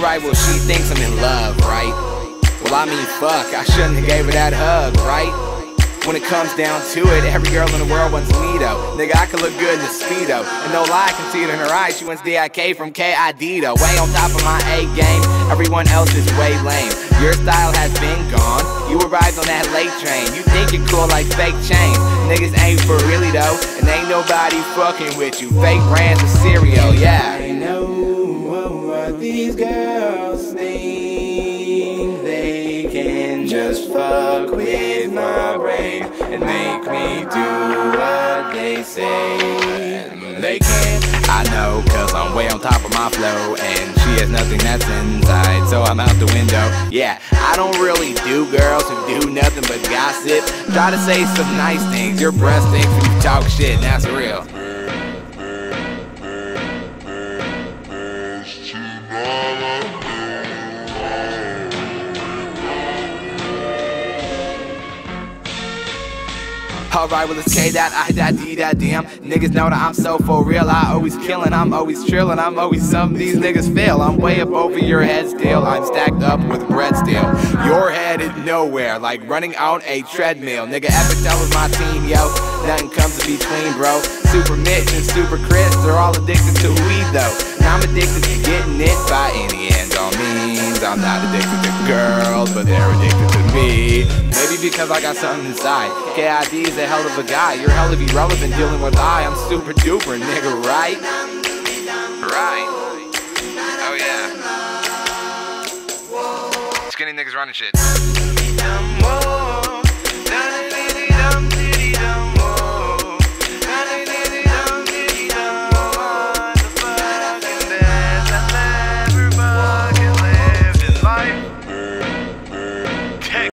Alright, well she thinks I'm in love, right? Well I mean fuck, I shouldn't have gave her that hug, right? When it comes down to it, every girl in the world wants me though. Nigga, I can look good in the Speedo, and no lie, I can see it in her eyes. She wants DIK from KID though. Way on top of my A game, everyone else is way lame. Your style has been gone, you arrived on that late train. You think you're cool like fake chains. Niggas ain't for really though, and ain't nobody fucking with you. Fake brands of cereal, yeah. I know what these girls think. They can just fuck with my brain and make me do what they say. They can't. I know, cause I'm way on top of my flow, and she has nothing that's inside, so I'm out the window. Yeah, I don't really do girls who do nothing but gossip. Try to say some nice things, your breath stinks when you talk shit, and that's real. Alright, well it's K.I.D.damn. Niggas know that I'm so for real. I always killin', I'm always trillin', I'm always something these niggas feel. I'm way up over your head still, I'm stacked up with bread still. Your head is nowhere, like running on a treadmill. Nigga, Epic, that was my team, yo. Nothing comes in between, bro. Super Mitch and Super Chris, they're all addicted to weed though. And I'm addicted to getting it by any end all means. I'm not addicted to girls, but they're addicted to me. Maybe because I got something inside. KID is a hell of a guy. You're hell of irrelevant dealing with I'm super duper, nigga, right? Right. Oh yeah. Skinny niggas running shit.